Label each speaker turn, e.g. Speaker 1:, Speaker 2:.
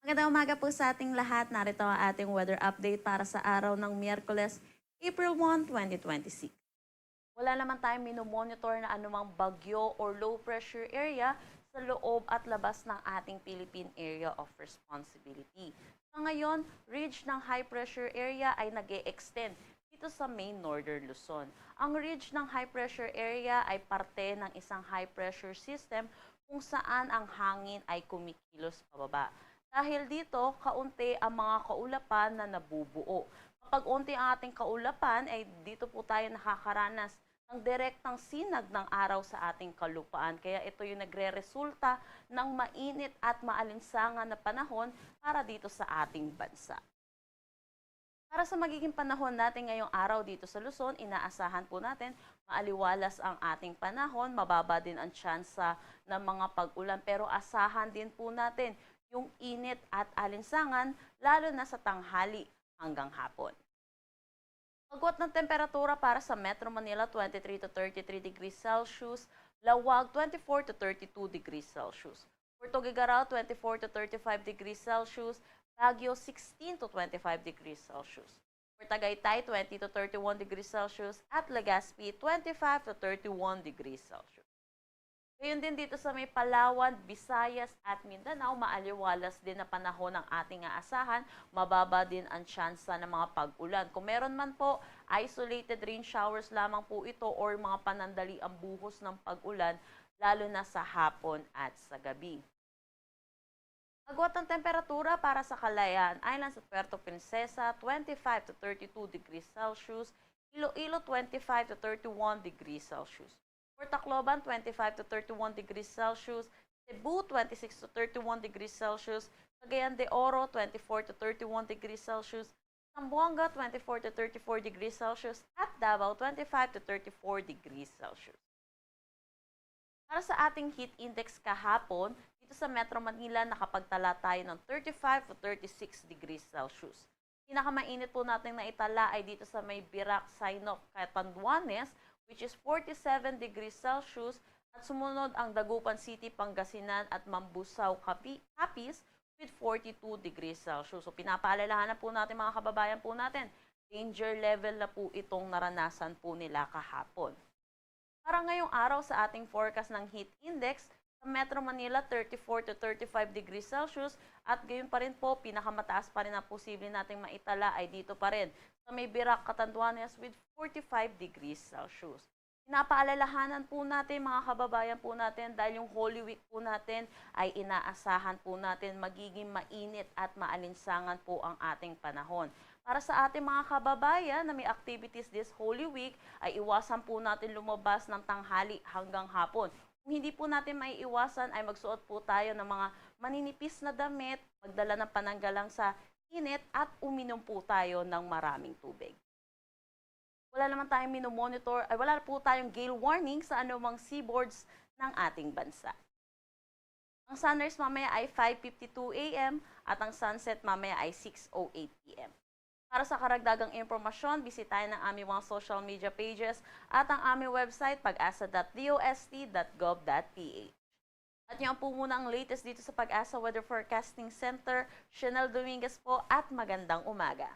Speaker 1: Magandang umaga po sa ating lahat. Narito ang ating weather update para sa araw ng Miyerkules, April 1, 2026. Wala naman tayong minomonitor na anumang bagyo or low pressure area sa loob at labas ng ating Philippine Area of Responsibility. Sa ngayon, ridge ng high pressure area ay nag-e-extend dito sa main northern Luzon. Ang ridge ng high pressure area ay parte ng isang high pressure system kung saan ang hangin ay kumikilos pababa. Dahil dito, kaunti ang mga kaulapan na nabubuo. Kapag unti ang ating kaulapan, ay dito po tayo nakakaranas ng direktang sinag ng araw sa ating kalupaan. Kaya ito yung nagre-resulta ng mainit at maalinsangan na panahon para dito sa ating bansa. Para sa magiging panahon natin ngayong araw dito sa Luzon, inaasahan po natin maaliwalas ang ating panahon, mababa din ang tsansa ng mga pag-ulan, pero asahan din po natin yung init at alinsangan lalo na sa tanghali hanggang hapon. Pagwat ng temperatura para sa Metro Manila 23 to 33 degrees Celsius, Lawag 24 to 32 degrees Celsius. For Tuguegarao 24 to 35 degrees Celsius, Baguio 16 to 25 degrees Celsius. For Tagaytay 20 to 31 degrees Celsius at Legazpi 25 to 31 degrees Celsius. Ngayon din dito sa may Palawan, Visayas at Mindanao, maaliwalas din na panahon ang ating aasahan, mababa din ang tsansa ng mga pag-ulan. Kung meron man po, isolated rain showers lamang po ito or mga panandali ang buhos ng pag-ulan, lalo na sa hapon at sa gabi. Agwat ng temperatura para sa Kalayaan Islands at Puerto Princesa, 25 to 32 degrees Celsius, Iloilo 25 to 31 degrees Celsius. For Tacloban, 25 to 31 degrees Celsius, Cebu, 26 to 31 degrees Celsius, Cagayan de Oro, 24 to 31 degrees Celsius, Zamboanga, 24 to 34 degrees Celsius, at Davao, 25 to 34 degrees Celsius. Para sa ating heat index kahapon, dito sa Metro Manila, nakapagtala tayo ng 35 to 36 degrees Celsius. Pinakamainit po natin na itala ay dito sa may Birac, Sinop, Catanduanes, which is 47 degrees Celsius, at sumunod ang Dagupan City, Pangasinan at Mambusaw, Capiz with 42 degrees Celsius. So pinapaalalahanan po natin mga kababayan po natin, danger level na po itong naranasan po nila kahapon. Para ngayong araw sa ating forecast ng heat index, sa Metro Manila 34 to 35 degrees Celsius at gayon pa rin po, pinakamataas pa rin na posible nating maitala ay dito pa rin sa may Birac, Catanduanes with 45 degrees Celsius. Pinapaalalahanan po natin mga kababayan po natin dahil yung Holy Week po natin ay inaasahan po natin magiging mainit at maalinsangan po ang ating panahon. Para sa ating mga kababayan na may activities this Holy Week ay iwasan po natin lumabas ng tanghali hanggang hapon. Kung hindi po natin maiiwasan ay magsuot po tayo ng mga maninipis na damit, magdala ng pananggalang sa init at uminom po tayo ng maraming tubig. Wala naman tayong minomonitor, ay wala po tayong gale warning sa anumang seaboards ng ating bansa. Ang sunrise mamaya ay 5:52 a.m. at ang sunset mamaya ay 6:08 p.m. Para sa karagdagang impormasyon, bisitahin ang aming mga social media pages at ang aming website pag-asa.dost.gov.ph. At yan po muna ang latest dito sa Pag-asa Weather Forecasting Center. Chanel Dominguez po at magandang umaga.